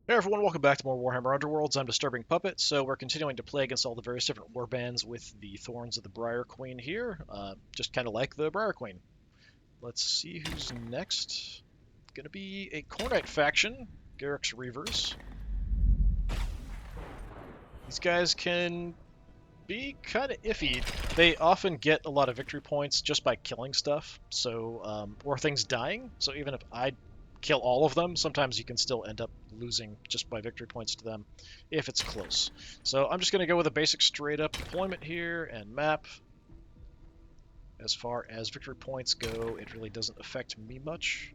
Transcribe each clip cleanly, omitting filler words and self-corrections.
Hey everyone, welcome back to more Warhammer Underworlds. I'm DisturbingPuppet, so we're continuing to play against all the various different warbands with the Thorns of the Briar Queen here, just kind of like the Briar Queen. Let's see who's next. It's going to be a Khorne faction, Garrek's Reavers. These guys can be kind of iffy. They often get a lot of victory points just by killing stuff, or things dying. So even if I kill all of them, sometimes you can still end up losing just by victory points to them if it's close. So I'm just going to go with a basic straight up deployment here and map. As far as victory points go, it really doesn't affect me much,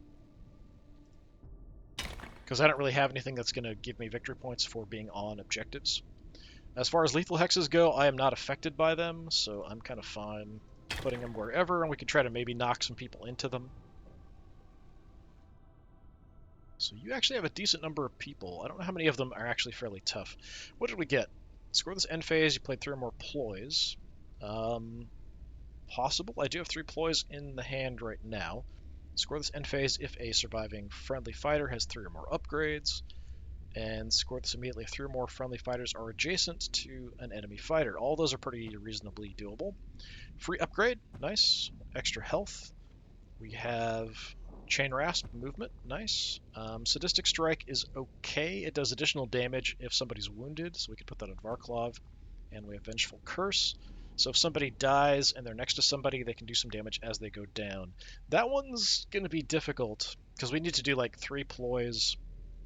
because I don't really have anything that's going to give me victory points for being on objectives. As far as lethal hexes go, I am not affected by them, so I'm kind of fine putting them wherever, and we could try to maybe knock some people into them. So you actually have a decent number of people. I don't know how many of them are actually fairly tough. What did we get? Score this end phase, you played 3 or more ploys. Possible. I do have 3 ploys in the hand right now. Score this end phase if a surviving friendly fighter has 3 or more upgrades. And score this immediately if 3 or more friendly fighters are adjacent to an enemy fighter. All those are pretty reasonably doable. Free upgrade, nice. Extra health. We have Chain Rasp movement, nice. Sadistic Strike is okay. It does additional damage if somebody's wounded, so we could put that on Varklov. And we have Vengeful Curse. So if somebody dies and they're next to somebody, they can do some damage as they go down. That one's going to be difficult, because we need to do like 3 ploys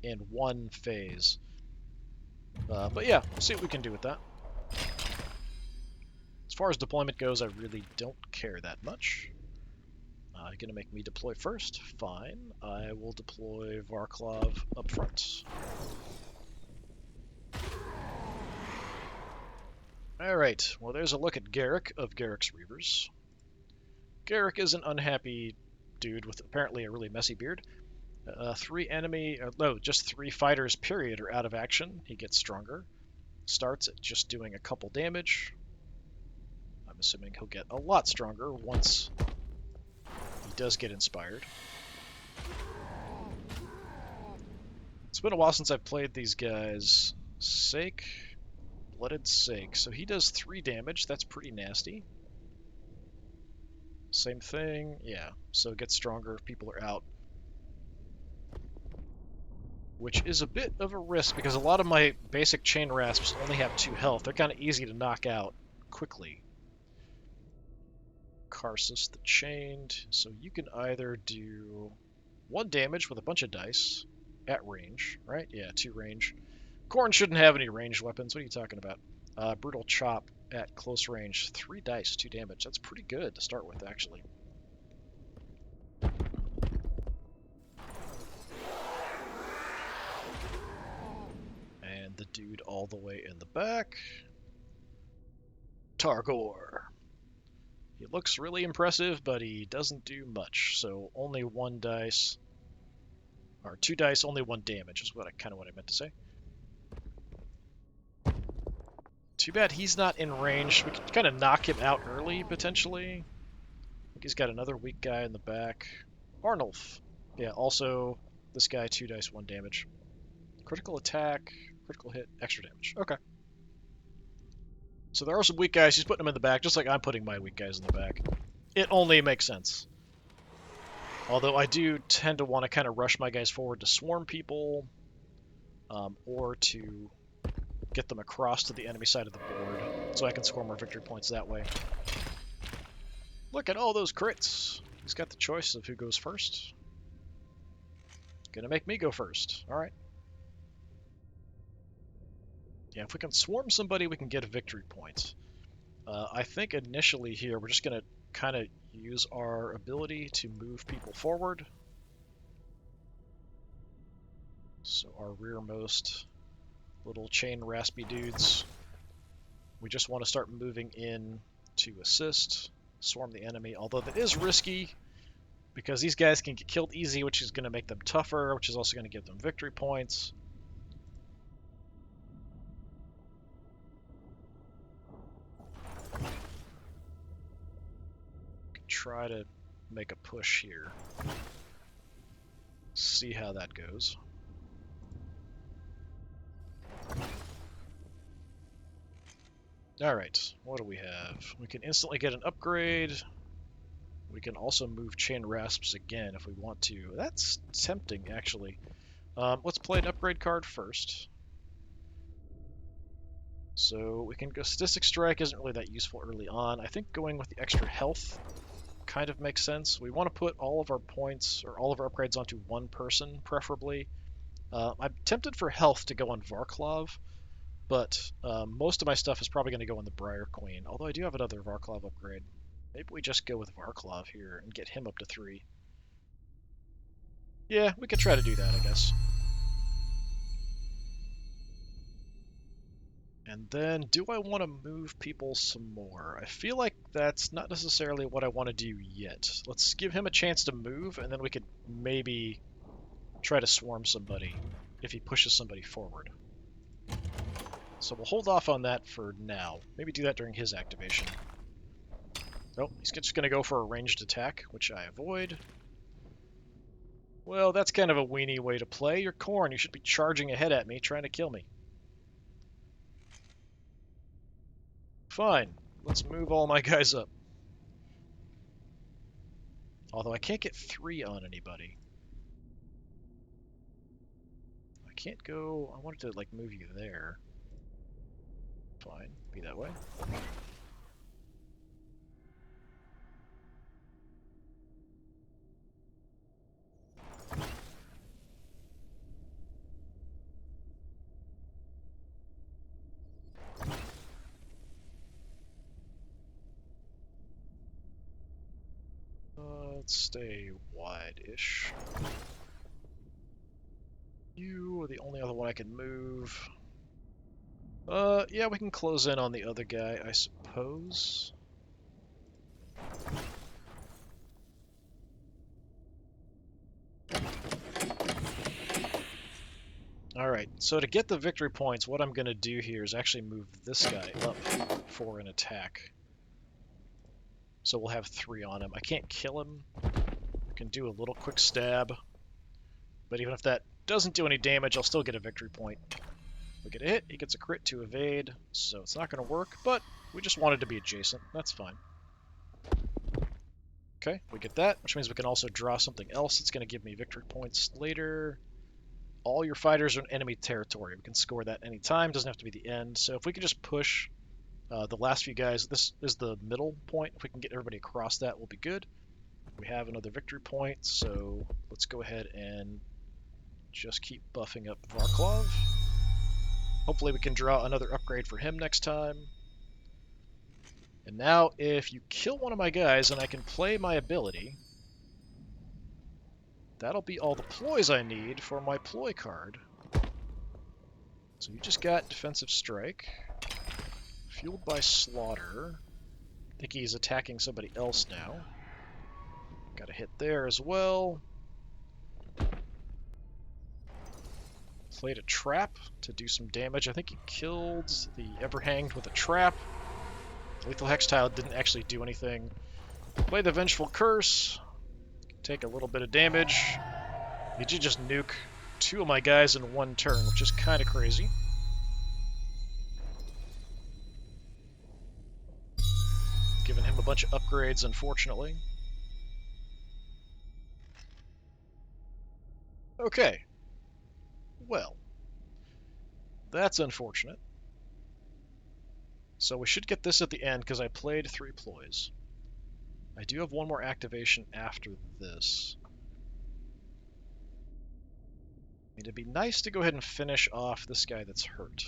in 1 phase. But yeah, we'll see what we can do with that. As far as deployment goes, I really don't care that much. Gonna make me deploy first? Fine. I will deploy Varklov up front. Alright, well there's a look at Garrek of Garrek's Reavers. Garrek is an unhappy dude with apparently a really messy beard. 3 fighters, period, are out of action. He gets stronger. Starts at just doing a couple damage. I'm assuming he'll get a lot stronger once he does get inspired. It's been a while since I've played these guys. Sake, Blooded Sake. So he does 3 damage. That's pretty nasty. Same thing. Yeah. So it gets stronger if people are out. Which is a bit of a risk, because a lot of my basic chain rasps only have 2 health. They're kind of easy to knock out quickly. Karsus the Chained. So you can either do 1 damage with a bunch of dice at range, right? Yeah, 2 range. Khorne shouldn't have any ranged weapons. What are you talking about? Brutal Chop at close range. 3 dice, 2 damage. That's pretty good to start with, actually. And the dude all the way in the back. Targor. He looks really impressive, but he doesn't do much. So only 1 dice, or 2 dice, only 1 damage is what I meant to say. Too bad he's not in range. We could kind of knock him out early, potentially. I think he's got another weak guy in the back. Arnulf. Yeah, also this guy, 2 dice, 1 damage. Critical attack, critical hit, extra damage. Okay. So there are some weak guys. He's putting them in the back, just like I'm putting my weak guys in the back. It only makes sense. Although I do tend to want to kind of rush my guys forward to swarm people, or to get them across to the enemy side of the board, so I can score more victory points that way. Look at all those crits. He's got the choice of who goes first. Gonna make me go first. Alright. Yeah, if we can swarm somebody, we can get a victory point. I think initially here, we're just gonna kind of use our ability to move people forward. So our rearmost little chain raspy dudes, we just want to start moving in to assist, swarm the enemy, although that is risky, because these guys can get killed easy, which is going to make them tougher, which is also going to give them victory points. Try to make a push here. See how that goes. Alright, what do we have? We can instantly get an upgrade. We can also move Chain Rasps again if we want to. That's tempting, actually. Let's play an upgrade card first. So we can go Sadistic Strike isn't really that useful early on. I think going with the extra health kind of makes sense. We want to put all of our points or all of our upgrades onto one person, preferably. I'm tempted for health to go on Varklov, but most of my stuff is probably going to go on the Briar Queen, although I do have another Varklov upgrade. Maybe we just go with Varklov here and get him up to 3. Yeah, we could try to do that, I guess. And then, do I want to move people some more? I feel like that's not necessarily what I want to do yet. Let's give him a chance to move, and then we could maybe try to swarm somebody if he pushes somebody forward. So we'll hold off on that for now. Maybe do that during his activation. Nope, he's just going to go for a ranged attack, which I avoid. Well, that's kind of a weenie way to play. You're Khorne. You should be charging ahead at me, trying to kill me. Fine. Let's move all my guys up. Although I can't get 3 on anybody. I can't go... I wanted to, like, move you there. Fine. Be that way. Let's stay wide-ish. You are the only other one I can move. Yeah, we can close in on the other guy, I suppose. Alright, so to get the victory points, what I'm going to do here is actually move this guy up for an attack. So we'll have 3 on him. I can't kill him. I can do a little quick stab. But even if that doesn't do any damage, I'll still get a victory point. We get a hit, he gets a crit to evade, so it's not going to work, but we just wanted to be adjacent. That's fine. Okay, we get that, which means we can also draw something else that's going to give me victory points later. All your fighters are in enemy territory. We can score that anytime, doesn't have to be the end. So if we could just push the last few guys, this is the middle point. If we can get everybody across that, we'll be good. We have another victory point, so let's go ahead and just keep buffing up Varklov. Hopefully we can draw another upgrade for him next time. And now if you kill one of my guys and I can play my ability, that'll be all the ploys I need for my ploy card. So you just got Defensive Strike. Fueled by Slaughter. I think he's attacking somebody else now. Got a hit there as well. Played a trap to do some damage. I think he killed the Everhanged with a trap. Lethal Hex Tile didn't actually do anything. Play the Vengeful Curse. Take a little bit of damage. Did you just nuke 2 of my guys in 1 turn, which is kind of crazy. Giving him a bunch of upgrades, unfortunately. Okay. Well, that's unfortunate. So we should get this at the end because I played 3 ploys. I do have 1 more activation after this. I mean, it'd be nice to go ahead and finish off this guy that's hurt.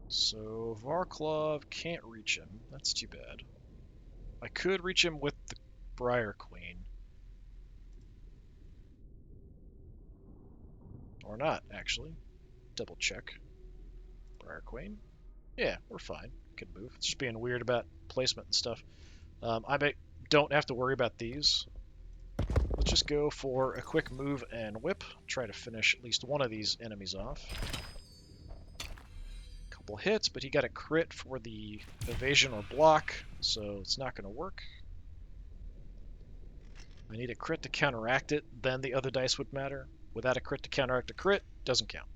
So Varklov can't reach him. That's too bad. I could reach him with the Briar Queen. Or not, actually. Double check. Briar Queen. Yeah, we're fine. Can move. It's just being weird about placement and stuff. Don't have to worry about these. Let's just go for a quick move and whip. Try to finish at least one of these enemies off. Couple hits, but he got a crit for the evasion or block, so it's not going to work. I need a crit to counteract it, then the other dice would matter. Without a crit to counteract a crit, doesn't count.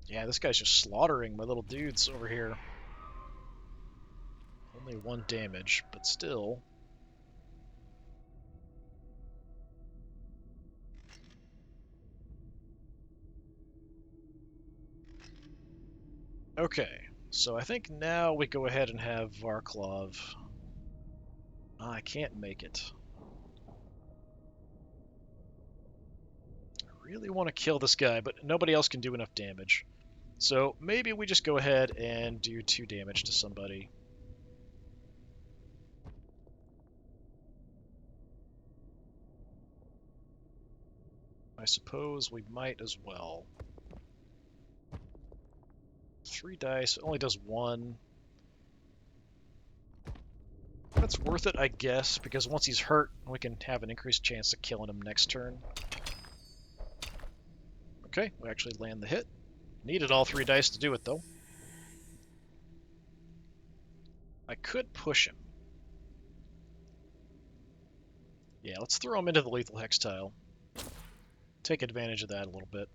Yeah, this guy's just slaughtering my little dudes over here. Only 1 damage, but still. Okay, so I think now we go ahead and have Varklov. I can't make it. I really want to kill this guy, but nobody else can do enough damage. So maybe we just go ahead and do 2 damage to somebody. I suppose we might as well. 3 dice, it only does 1. That's worth it, I guess, because once he's hurt, we can have an increased chance of killing him next turn. Okay, we actually land the hit. Needed all 3 dice to do it, though. I could push him. Yeah, let's throw him into the lethal hex tile. Take advantage of that a little bit.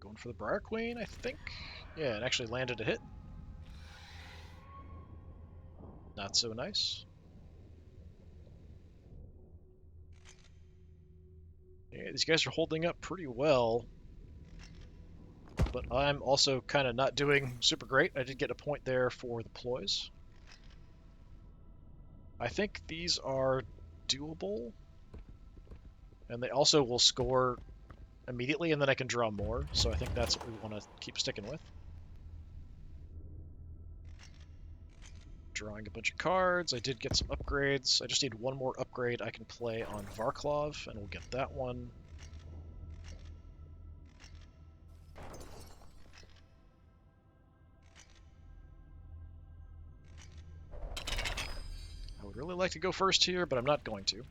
Going for the Briar Queen, I think. Yeah, it actually landed a hit. Not so nice. Yeah, these guys are holding up pretty well. But I'm also kind of not doing super great. I did get a point there for the ploys. I think these are doable. And they also will score immediately, and then I can draw more. So I think that's what we want to keep sticking with. Drawing a bunch of cards. I did get some upgrades. I just need 1 more upgrade I can play on Varklov, and we'll get that one. I would really like to go first here, but I'm not going to.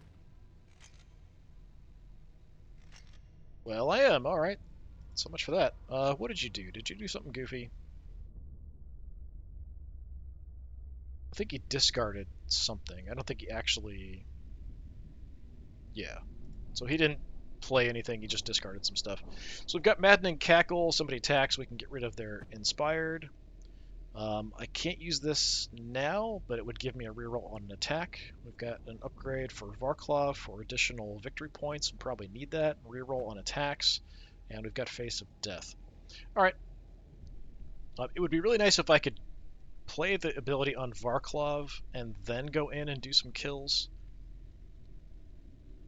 Well, I am. All right. So much for that. What did you do? Did you do something goofy? I think he discarded something. I don't think he actually... Yeah. So he didn't play anything, he just discarded some stuff. So we've got Maddening Cackle. Somebody attacks, we can get rid of their Inspired. I can't use this now, but it would give me a reroll on an attack. We've got an upgrade for Varklov for additional victory points. We'll probably need that. Reroll on attacks. And we've got Face of Death. Alright. It would be really nice if I could play the ability on Varklov and then go in and do some kills.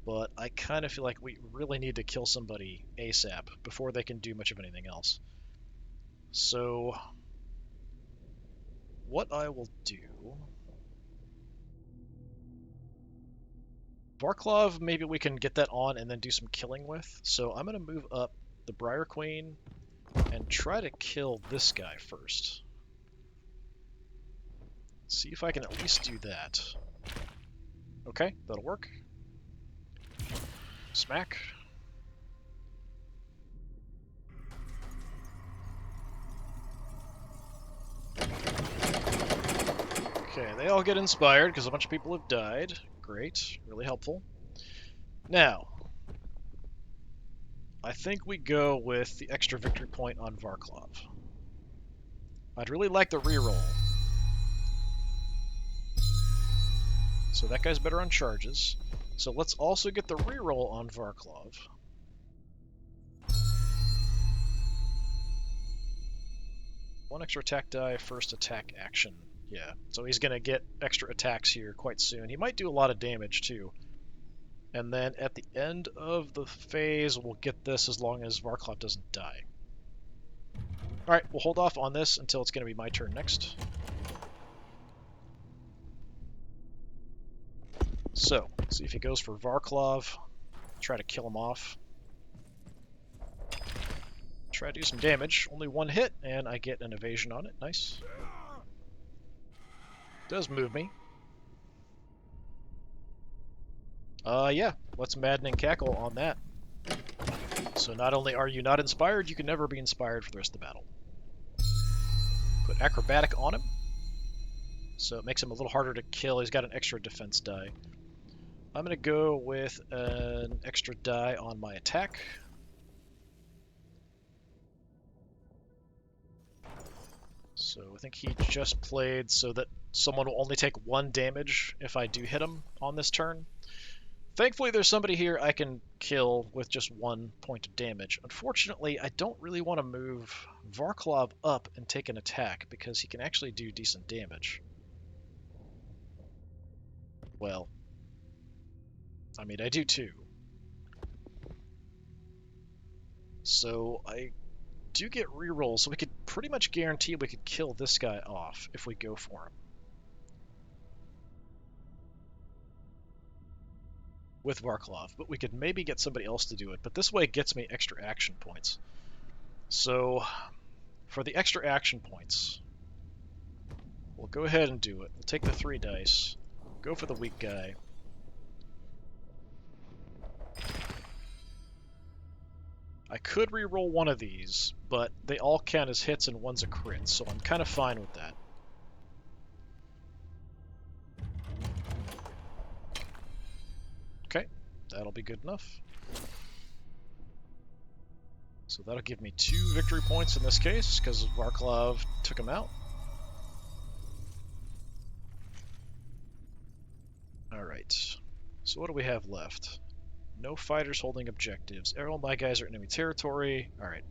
But I kind of feel like we really need to kill somebody ASAP before they can do much of anything else. So what I will do... Varklov, maybe we can get that on and then do some killing with. So I'm going to move up the Briar Queen and try to kill this guy first. See if I can at least do that. Okay, that'll work. Smack. Okay, they all get inspired because a bunch of people have died. Great, really helpful. Now, I think we go with the extra victory point on Varklov. I'd really like the reroll. So that guy's better on charges. So let's also get the reroll on Varklov. One extra attack die, first attack action. Yeah, so he's going to get extra attacks here quite soon. He might do a lot of damage too. And then at the end of the phase, we'll get this as long as Varklov doesn't die. Alright, we'll hold off on this until it's going to be my turn next. So, see if he goes for Varklov. Try to kill him off. Try to do some damage. Only 1 hit, and I get an evasion on it. Nice. Does move me. Yeah, let's Maddening Cackle on that. So not only are you not inspired, you can never be inspired for the rest of the battle. Put Acrobatic on him. so it makes him a little harder to kill. He's got an extra defense die. I'm going to go with an extra die on my attack. So I think he just played so that someone will only take 1 damage if I do hit him on this turn. Thankfully, there's somebody here I can kill with just 1 point of damage. Unfortunately, I don't really want to move Varklov up and take an attack because he can actually do decent damage. Well, I mean, I do too. So I do get rerolls, so we could pretty much guarantee we could kill this guy off if we go for him. With Varklov, but we could maybe get somebody else to do it. But this way it gets me extra action points. So for the extra action points, we'll go ahead and do it. We'll take the 3 dice, go for the weak guy. I could re-roll one of these, but they all count as hits and one's a crit, so I'm kind of fine with that. Okay, that'll be good enough. So that'll give me 2 victory points in this case, because Varklov took him out. Alright, so what do we have left? No fighters holding objectives. All my guys are in enemy territory. Alright,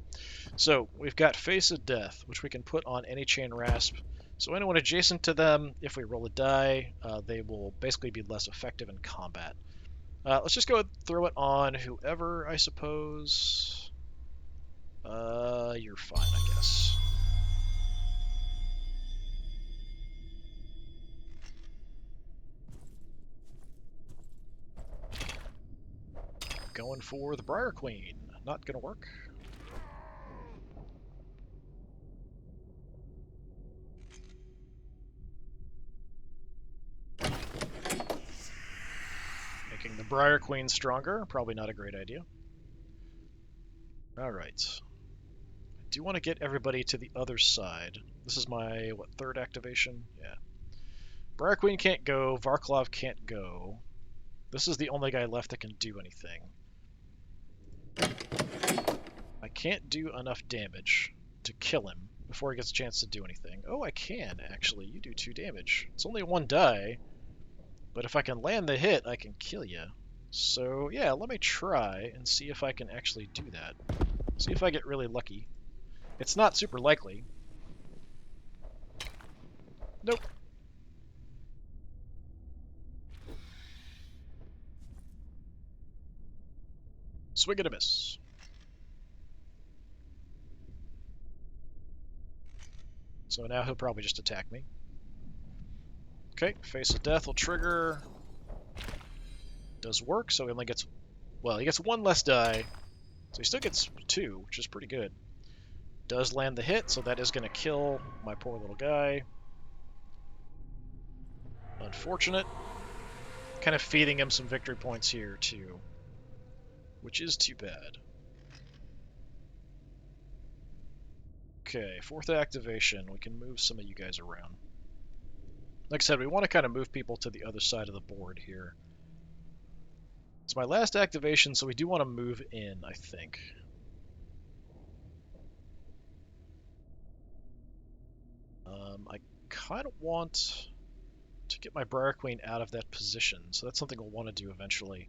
so we've got Face of Death, which we can put on any chain rasp. So anyone adjacent to them, if we roll a die, they will basically be less effective in combat. Let's just go and throw it on whoever, I suppose. You're fine, I guess. Going for the Briar Queen. Not gonna work. Making the Briar Queen stronger. Probably not a great idea. Alright. I do want to get everybody to the other side. This is my, what, 3rd activation? Yeah. Briar Queen can't go. Varklov can't go. This is the only guy left that can do anything. I can't do enough damage to kill him before he gets a chance to do anything. Oh, I can, actually. You do 2 damage. It's only 1 die, but if I can land the hit, I can kill you. So, yeah, let me try and see if I can actually do that. See if I get really lucky. It's not super likely. Nope. Swing and a miss. So now he'll probably just attack me. Okay, Face of Death will trigger. Does work, so he only gets... Well, he gets 1 less die. So he still gets 2, which is pretty good. Does land the hit, so that is going to kill my poor little guy. Unfortunate. Kind of feeding him some victory points here, too. Which is too bad. Okay, 4th activation. We can move some of you guys around. Like I said, we want to kind of move people to the other side of the board here. It's my last activation, so we do want to move in, I think. I kind of want to get my Briar Queen out of that position, so that's something we'll want to do eventually.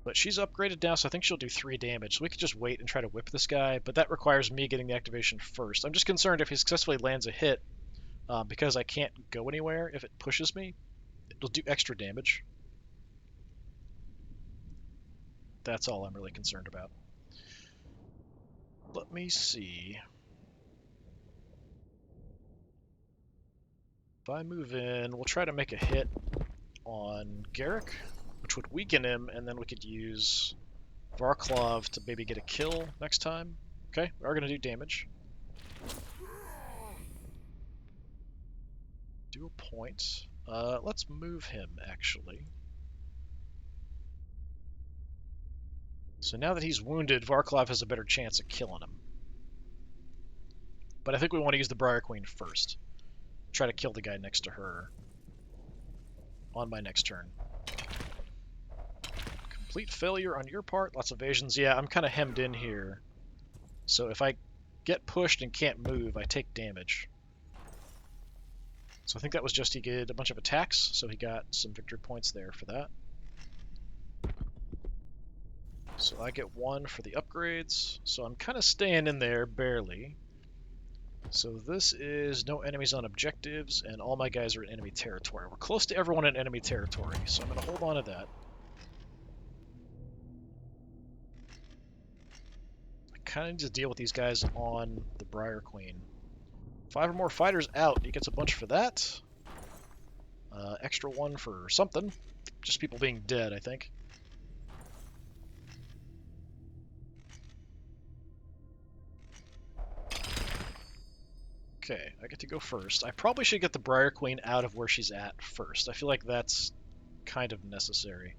But she's upgraded now, so I think she'll do 3 damage, so we could just wait and try to whip this guy, but that requires me getting the activation first. I'm just concerned if he successfully lands a hit, because I can't go anywhere, if it pushes me, it'll do extra damage. That's all I'm really concerned about. Let me see. If I move in, we'll try to make a hit on Garrek, which would weaken him, and then we could use Varklov to maybe get a kill next time. Okay, we are going to do damage. Do a point. Let's move him, actually. So now that he's wounded, Varklov has a better chance of killing him. But I think we want to use the Briar Queen first. try to kill the guy next to her on my next turn. Complete failure on your part. Lots of evasions. Yeah, I'm kind of hemmed in here. So if I get pushed and can't move, I take damage. So I think that was just he did a bunch of attacks, so he got some victory points there for that. So I get 1 for the upgrades. So I'm kind of staying in there, barely. So this is no enemies on objectives, and all my guys are in enemy territory. We're close to everyone in enemy territory, so I'm going to hold on to that. I kind of need to deal with these guys on the Briar Queen. 5 or more fighters out. He gets a bunch for that. Extra 1 for something. Just people being dead, I think. Okay, I get to go first. I probably should get the Briar Queen out of where she's at first. I feel like that's kind of necessary.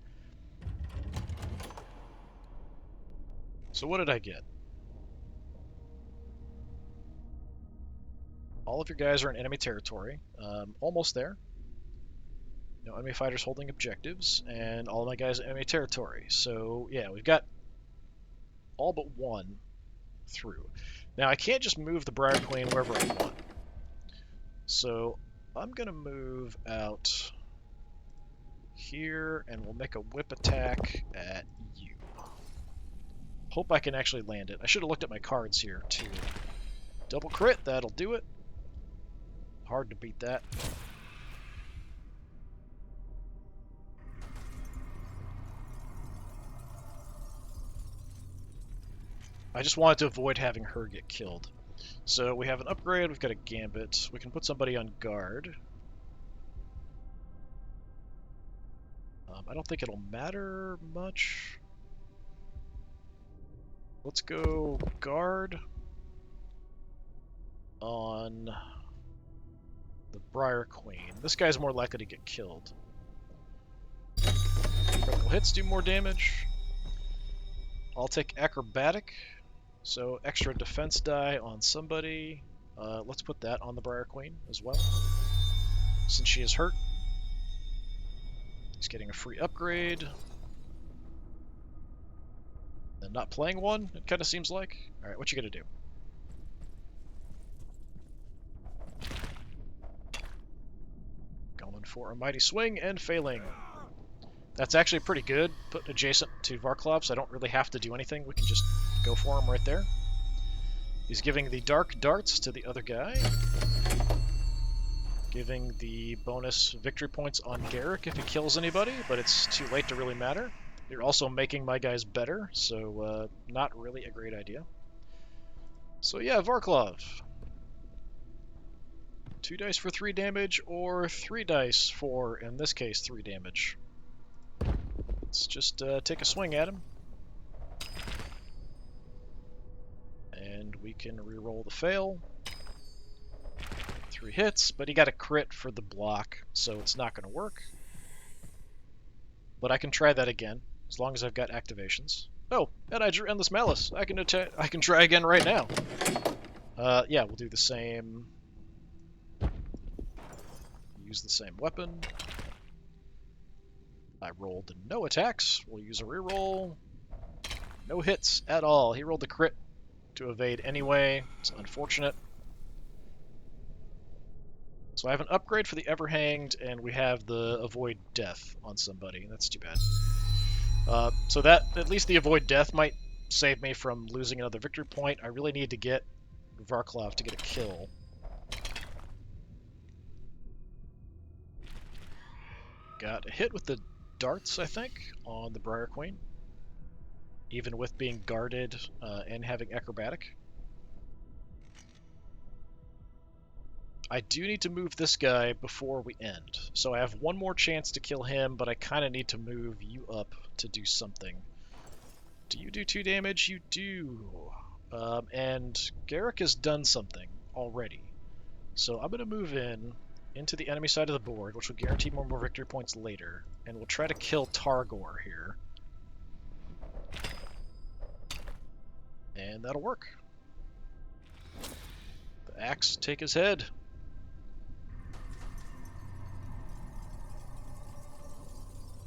So what did I get? All of your guys are in enemy territory. Almost there. No enemy fighters holding objectives, and all of my guys in enemy territory. So yeah, we've got all but 1 through. Now I can't just move the Briar Queen wherever I want. So I'm gonna move out here, and we'll make a whip attack at you. Hope I can actually land it. I should have looked at my cards here too. Double crit, that'll do it. Hard to beat that. I just wanted to avoid having her get killed. So we have an upgrade, we've got a gambit. We can put somebody on guard. I don't think it'll matter much. Let's go guard on the Briar Queen. This guy's more likely to get killed. Critical hits do more damage. I'll take acrobatic. So extra defense die on somebody. Let's put that on the Briar Queen as well, since she is hurt. He's getting a free upgrade. And not playing one, it kind of seems like. Alright, what you gonna do? Going for a mighty swing and failing. That's actually pretty good. Put adjacent to Varklov, so I don't really have to do anything. We can just go for him right there. He's giving the dark darts to the other guy. Giving the bonus victory points on Garrek if he kills anybody, but it's too late to really matter. You're also making my guys better, so not really a great idea. So yeah, Varklov. 2 dice for 3 damage, or 3 dice for, in this case, 3 damage. Let's just take a swing at him. And we can reroll the fail. 3 hits, but he got a crit for the block, so it's not going to work. But I can try that again, as long as I've got activations. Oh, and I drew Endless Malice. I can try again right now. Yeah, we'll do the same. Use the same weapon. I rolled no attacks. We'll use a reroll. No hits at all. He rolled the crit to evade anyway. It's unfortunate. So I have an upgrade for the Everhanged, and we have the Avoid Death on somebody. That's too bad. So that, at least the Avoid Death might save me from losing another victory point. I really need to get Varklov to get a kill. Got a hit with the darts, I think, on the Briar Queen. Even with being guarded and having acrobatic. I do need to move this guy before we end. So I have 1 more chance to kill him, but I kind of need to move you up to do something. Do you do 2 damage? You do. And Garrek has done something already. So I'm going to move into the enemy side of the board, which will guarantee more victory points later. And we'll try to kill Targor here. And that'll work. The axe take his head.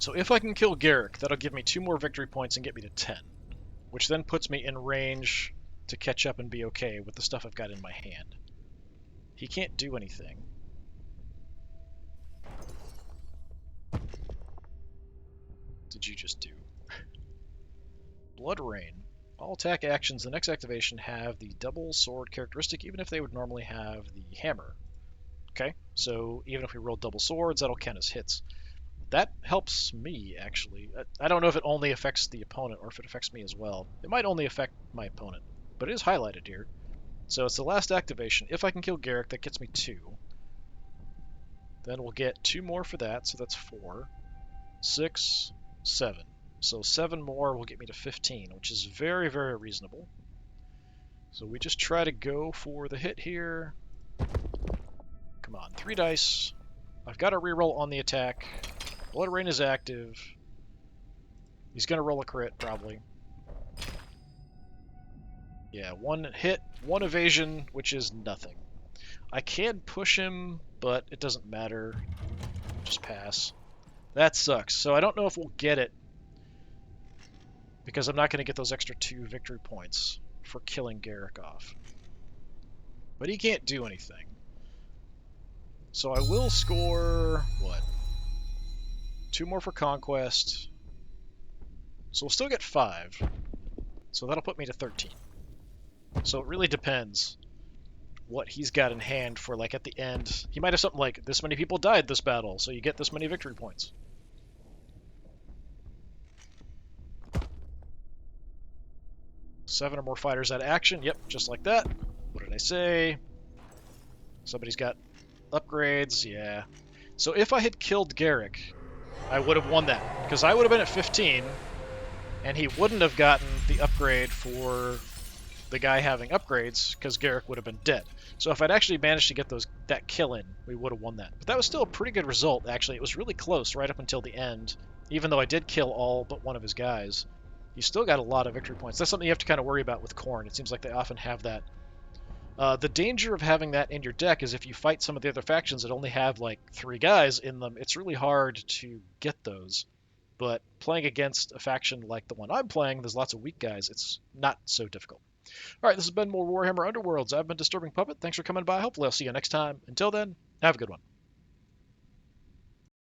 So if I can kill Garrek, that'll give me 2 more victory points and get me to 10, which then puts me in range to catch up and be okay with the stuff I've got in my hand. He can't do anything. Did you just do? Blood Rain. All attack actions the next activation have the double sword characteristic, even if they would normally have the hammer. Okay, so even if we roll double swords, that'll count as hits. That helps me, actually. I don't know if it only affects the opponent or if it affects me as well. It might only affect my opponent, but it is highlighted here. So it's the last activation. If I can kill Garrek, that gets me 2. Then we'll get 2 more for that, so that's 4, 6, 7. So 7 more will get me to 15, which is very, very reasonable. So we just try to go for the hit here. Come on, 3 dice. I've got a reroll on the attack. Blood Rain is active. He's going to roll a crit, probably. Yeah, 1 hit, 1 evasion, which is nothing. I can push him, but it doesn't matter. Just pass. That sucks. So I don't know if we'll get it, because I'm not going to get those extra 2 victory points for killing Garrek off. But he can't do anything. So I will score, what? 2 more for Conquest. So we'll still get 5. So that'll put me to 13. So it really depends what he's got in hand for, like, at the end. He might have something like, this many people died this battle, so you get this many victory points. Seven or more fighters out of action. Yep, just like that. What did I say? Somebody's got upgrades. Yeah. So if I had killed Garrek, I would have won that, because I would have been at 15, and he wouldn't have gotten the upgrade for the guy having upgrades, because Garrek would have been dead. So if I'd actually managed to get that kill in, we would have won that. But that was still a pretty good result, actually. It was really close right up until the end. Even though I did kill all but one of his guys, you still got a lot of victory points. That's something you have to kind of worry about with Khorne. It seems like they often have that. The danger of having that in your deck is if you fight some of the other factions that only have like 3 guys in them, it's really hard to get those. But playing against a faction like the one I'm playing, there's lots of weak guys, it's not so difficult. Alright, this has been more Warhammer Underworlds. I've been Disturbing Puppet. Thanks for coming by. Hopefully I'll see you next time. Until then, have a good one.